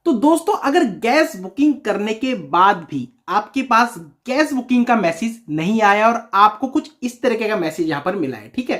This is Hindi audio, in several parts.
तो दोस्तों अगर गैस बुकिंग करने के बाद भी आपके पास गैस बुकिंग का मैसेज नहीं आया और आपको कुछ इस तरीके का मैसेज यहां पर मिला है, ठीक है,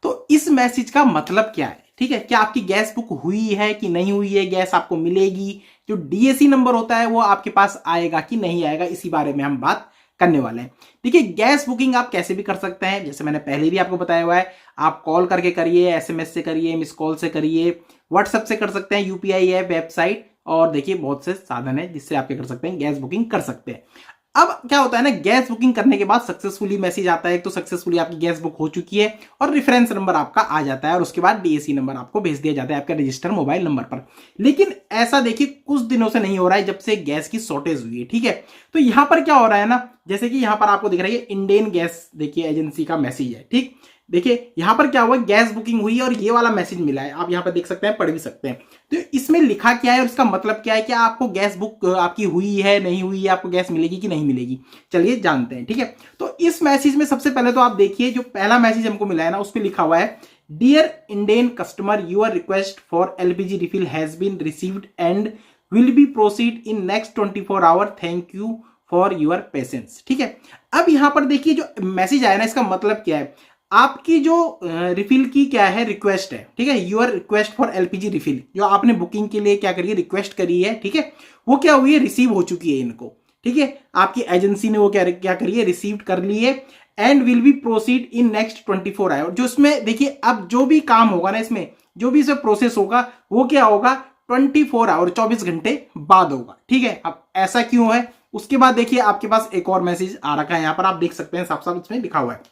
तो इस मैसेज का मतलब क्या है? ठीक है, क्या आपकी गैस बुक हुई है कि नहीं हुई है, गैस आपको मिलेगी, जो डीएसी नंबर होता है वो आपके पास आएगा कि नहीं आएगा, इसी बारे में हम बात करने वाले हैं। देखिए, गैस बुकिंग आप कैसे भी कर सकते हैं, जैसे मैंने पहले भी आपको बताया हुआ है। आप कॉल करके करिए, एसएमएस से करिए, मिस कॉल से करिए, व्हाट्सएप से कर सकते हैं, यूपीआई है, वेबसाइट, और देखिए बहुत से साधन है जिससे आप क्या कर सकते हैं, गैस बुकिंग कर सकते हैं। अब क्या होता है ना, गैस बुकिंग करने के बाद सक्सेसफुली मैसेज आता है, तो सक्सेसफुली आपकी गैस बुक हो चुकी है और रेफरेंस नंबर आपका आ जाता है और उसके बाद डीएसी नंबर आपको भेज दिया जाता है आपके रजिस्टर मोबाइल नंबर पर। लेकिन ऐसा देखिए कुछ दिनों से नहीं हो रहा है, जब से गैस की शॉर्टेज हुई है, ठीक है। तो यहां पर क्या हो रहा है ना, जैसे कि यहां पर आपको दिख रहा है इंडियन गैस देखिए एजेंसी का मैसेज है, ठीक। देखिए यहां पर क्या हुआ, गैस बुकिंग हुई है और ये वाला मैसेज मिला है, आप यहां पर देख सकते हैं, पढ़ भी सकते हैं। तो इसमें लिखा क्या है और इसका मतलब क्या है, क्या आपको गैस बुक आपकी हुई है, नहीं हुई है, आपको गैस मिलेगी कि नहीं मिलेगी, चलिए जानते हैं, ठीक है। तो इस मैसेज में सबसे पहले तो आप देखिए, जो पहला मैसेज हमको मिला है ना, उस पर लिखा हुआ है, dear Indian customer, your request for LPG refill has been received and will be proceed in next 24 hour, thank you for your patience, ठीक है। अब यहां पर देखिए जो मैसेज आया ना, इसका मतलब क्या है, आपकी जो रिफिल की क्या है, रिक्वेस्ट है, ठीक है, your request for LPG refill, जो आपने बुकिंग के लिए क्या करिए, रिक्वेस्ट करी है, ठीक है, वो क्या हुई है, रिसीव हो चुकी है इनको, ठीक है, आपकी एजेंसी ने वो क्या करी है, रिसीव कर ली है and will be proceed in next 24 hour. जो इसमें देखिए अब जो भी काम होगा ना, इसमें जो भी इसे प्रोसेस होगा वो क्या होगा, 24 आवर, 24 घंटे बाद होगा, ठीक है। अब ऐसा क्यों है, उसके बाद देखिए आपके पास एक और मैसेज आ रखा है, यहां पर आप देख सकते हैं, साफ साफ इसमें लिखा हुआ है।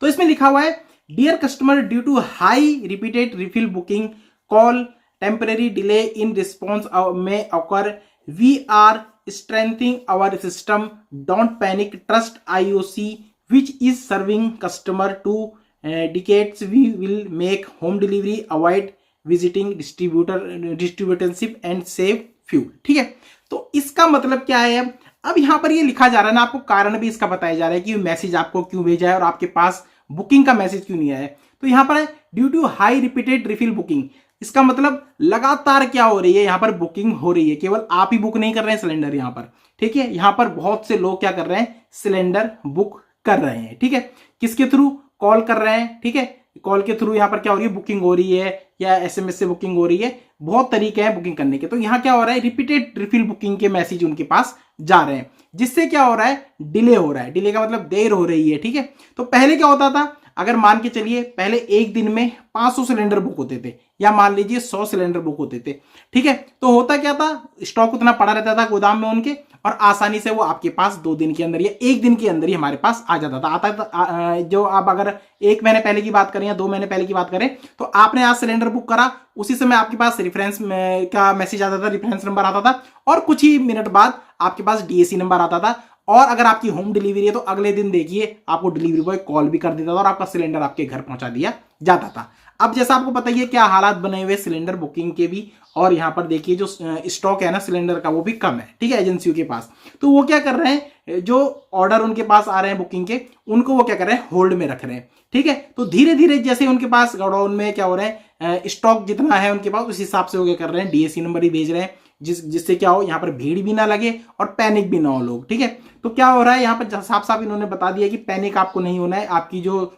तो इसमें लिखा हुआ है, dear customer, due to high repeated refill booking call, temporary delay in response में occur, we are strengthening our system, don't panic, trust IOC which is serving customer two decades, we will make home delivery, avoid visiting distributorship and save fuel, ठीक है। तो इसका मतलब क्या है, अब यहां पर ये लिखा जा रहा है ना, आपको कारण भी इसका बताया जा रहा है कि मैसेज आपको क्यों भेजा है और आपके पास बुकिंग का मैसेज क्यों नहीं आया है। तो यहां पर है, due to high repeated refill booking, इसका मतलब लगातार क्या हो रही है, यहां पर बुकिंग हो रही है, केवल आप ही बुक नहीं कर रहे हैं सिलेंडर यहां पर, ठीक है, यहां पर बहुत से लोग क्या कर रहे हैं, सिलेंडर बुक कर रहे हैं, ठीक है। किसके थ्रू, कॉल कर रहे हैं, ठीक है, कॉल के थ्रू यहां पर क्या हो रही है, बुकिंग हो रही है, या एसएमएस से बुकिंग हो रही है, बहुत तरीके हैं बुकिंग करने के। तो यहां क्या हो रहा है, रिपीटेड रिफिल बुकिंग के मैसेज उनके पास जा रहे हैं, जिससे क्या हो रहा है, डिले हो रहा है, डिले का मतलब देर हो रही है, ठीक है। तो पहले क्या होता था, अगर मान के चलिए पहले एक दिन में 500 सिलेंडर बुक होते थे, या मान लीजिए 100 सिलेंडर बुक होते थे, ठीक है। तो होता क्या था, स्टॉक उतना पड़ा रहता था गोदाम में उनके, और आसानी से वो आपके पास 2 दिन के अंदर या 1 दिन के अंदर ही हमारे पास आ जाता था। आता था, जो आप अगर 1 महीने पहले की बात करें या 2 महीने पहले की बात करें, तो आपने आज सिलेंडर बुक करा, उसी समय आपके पास रेफरेंस का मैसेज आता था, रेफरेंस नंबर आता था, और कुछ ही मिनट बाद आपके पास डीएसी नंबर आता था। और अगर आपकी होम डिलीवरी है तो अगले दिन देखिए आपको डिलीवरी बॉय कॉल भी कर देता था और आपका सिलेंडर आपके घर पहुंचा दिया जाता था। अब जैसा आपको पता ही है क्या हालात बने हुए सिलेंडर बुकिंग के भी, और यहां पर देखिए जो स्टॉक है ना सिलेंडर का, वो भी कम है, ठीक है, एजेंसियों के पास। तो वो क्या कर रहे हैं, जो ऑर्डर उनके पास आ रहे हैं बुकिंग के, उनको वो क्या कर रहे हैं, होल्ड में रख रहे हैं, ठीक है। तो धीरे धीरे जैसे उनके पास गोडाउन में क्या हो रहा है, स्टॉक जितना है उनके पास, उस हिसाब से वो क्या कर रहे हैं, डीएसी नंबर ही भेज रहे हैं, जिससे क्या हो, यहाँ पर भीड़ भी ना लगे और पैनिक भी ना हो लोग, ठीक है। तो क्या हो रहा है, यहाँ पर साफ साफ इन्होंने बता दिया कि पैनिक आपको नहीं होना है, आपकी जो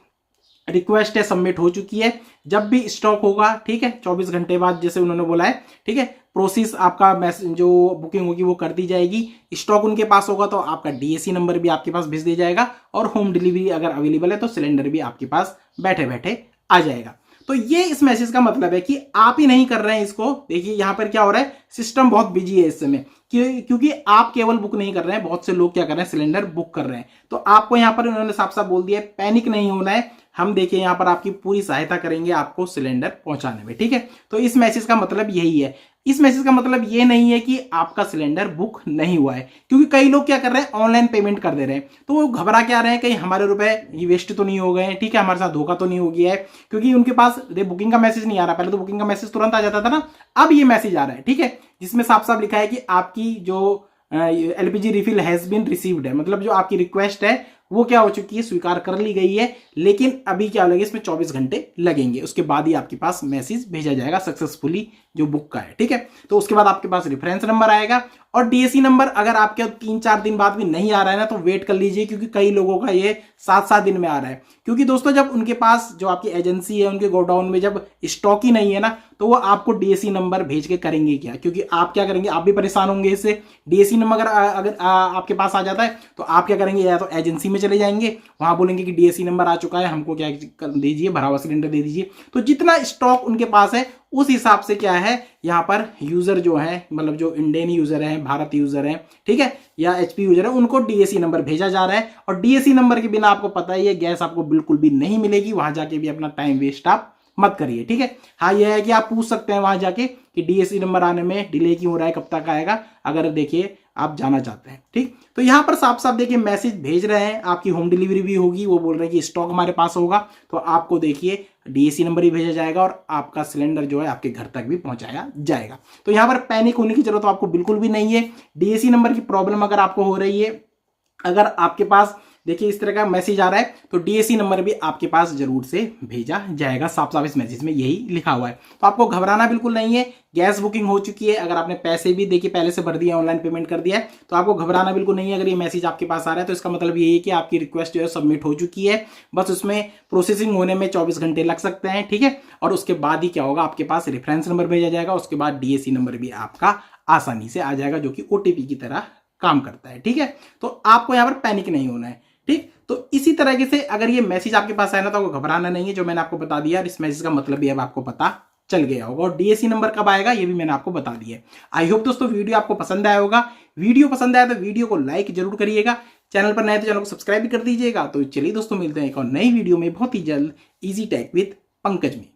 रिक्वेस्ट है सबमिट हो चुकी है, जब भी स्टॉक होगा, ठीक है, 24 घंटे बाद जैसे उन्होंने बोला है, ठीक है, प्रोसेस आपका जो बुकिंग होगी वो कर दी जाएगी, स्टॉक उनके पास होगा तो आपका डीएसी नंबर भी आपके पास भेज दिया जाएगा, और होम डिलीवरी अगर अवेलेबल है तो सिलेंडर भी आपके पास बैठे बैठे आ जाएगा। तो ये इस मैसेज का मतलब है कि आप ही नहीं कर रहे हैं इसको। देखिए यहां पर क्या हो रहा है, सिस्टम बहुत बिजी है इस समय, क्योंकि आप केवल बुक नहीं कर रहे हैं, बहुत से लोग क्या कर रहे हैं, सिलेंडर बुक कर रहे हैं। तो आपको यहां पर उन्होंने साफ साफ बोल दिया है, पैनिक नहीं होना है, हम देखिए यहां पर आपकी पूरी सहायता करेंगे आपको सिलेंडर पहुंचाने में, ठीक है। तो इस मैसेज का मतलब यही है। इस मैसेज का मतलब ये नहीं है कि आपका सिलेंडर बुक नहीं हुआ है, क्योंकि कई लोग क्या कर रहे हैं, ऑनलाइन पेमेंट कर दे रहे हैं, तो वो घबरा क्या रहे हैं, कहीं हमारे रुपए ये वेस्ट तो नहीं हो गए, ठीक है, हमारे साथ धोखा तो नहीं हो गया है, क्योंकि उनके पास बुकिंग का मैसेज नहीं आ रहा। पहले तो बुकिंग का मैसेज तुरंत आ जाता था ना, अब ये मैसेज आ रहा है, ठीक है, जिसमें साफ साफ लिखा है कि आपकी जो LPG refill has been received है, मतलब जो आपकी रिक्वेस्ट है वो क्या हो चुकी है, स्वीकार कर ली गई है, लेकिन अभी क्या लगेगा, इसमें 24 घंटे लगेंगे, उसके बाद ही आपके पास मैसेज भेजा जाएगा सक्सेसफुली जो बुक का है, ठीक है। तो उसके बाद आपके पास रेफरेंस नंबर आएगा और डीएसी नंबर अगर आपके 3-4 दिन बाद भी नहीं आ रहा है ना, तो वेट कर लीजिए, क्योंकि कई लोगों का ये 7-7 दिन में आ रहा है। क्योंकि दोस्तों जब उनके पास जो आपकी एजेंसी है उनके गोडाउन में जब स्टॉक ही नहीं है ना, तो वो आपको डीएसी नंबर भेज के करेंगे क्या, क्योंकि आप क्या करेंगे, आप भी परेशान होंगे इससे। डीएसी नंबर अगर आपके पास आ जाता है तो आप क्या करेंगे, या तो एजेंसी में चले जाएंगे, वहां बोलेंगे कि डीएसी नंबर आ चुका है, हमको क्या दीजिए, भरा हुआ सिलेंडर दे दीजिए। तो जितना स्टॉक उनके पास है उस हिसाब से क्या है, यहाँ पर यूजर जो है, मतलब जो इंडियन यूजर है, भारत यूजर है, ठीक है, या एचपी यूजर है, उनको डीएसी नंबर भेजा जा रहा है। और डीएसी नंबर के बिना आपको पता ही है गैस आपको बिल्कुल भी नहीं मिलेगी, वहां जाके भी अपना टाइम वेस्ट आप मत करिए, ठीक है। हाँ यह है कि आप पूछ सकते हैं वहां जाके कि डीएसी नंबर आने में डिले क्यों हो रहा है, कब तक आएगा, अगर देखिए आप जाना चाहते हैं, ठीक। तो यहां पर साफ साफ देखिए मैसेज भेज रहे हैं, आपकी होम डिलीवरी भी होगी, वो बोल रहे हैं कि स्टॉक हमारे पास होगा, तो आपको देखिए डीएसी नंबर ही भेजा जाएगा और आपका सिलेंडर जो है आपके घर तक भी पहुंचाया जाएगा। तो यहां पर पैनिक होने की जरूरत आपको बिल्कुल भी नहीं है। डीएसी नंबर की प्रॉब्लम अगर आपको हो रही है, अगर आपके पास देखिए इस तरह का मैसेज आ रहा है, तो डीएसी नंबर भी आपके पास जरूर से भेजा जाएगा, साफ साफ इस मैसेज में यही लिखा हुआ है। तो आपको घबराना बिल्कुल नहीं है, गैस बुकिंग हो चुकी है, अगर आपने पैसे भी देखिए पहले से भर दिए, ऑनलाइन पेमेंट कर दिया है, तो आपको घबराना बिल्कुल नहीं है। अगर ये मैसेज आपके पास आ रहा है तो इसका मतलब यही है कि आपकी रिक्वेस्ट जो है सबमिट हो चुकी है, बस उसमें प्रोसेसिंग होने में 24 घंटे लग सकते हैं, ठीक है। और उसके बाद ही क्या होगा, आपके पास रेफरेंस नंबर भेजा जाएगा, उसके बाद डीएसी नंबर भी आपका आसानी से आ जाएगा, जो कि ओटीपी की तरह काम करता है, ठीक है। तो आपको यहां पर पैनिक नहीं होना है, ठीक। तो इसी तरीके से अगर ये मैसेज आपके पास आया ना, तो आपको घबराना नहीं है, जो मैंने आपको बता दिया, और इस मैसेज का मतलब भी अब आपको पता चल गया होगा। और डीएसी नंबर कब आएगा ये भी मैंने आपको बता दिया। आई होप दोस्तों वीडियो आपको पसंद आया होगा। वीडियो पसंद आया तो वीडियो को लाइक जरूर करिएगा, चैनल पर नए तो चैनल को सब्सक्राइब भी कर दीजिएगा। तो चलिए दोस्तों मिलते हैं एक और नई वीडियो में बहुत ही जल्द, इजी टेक विद पंकज में।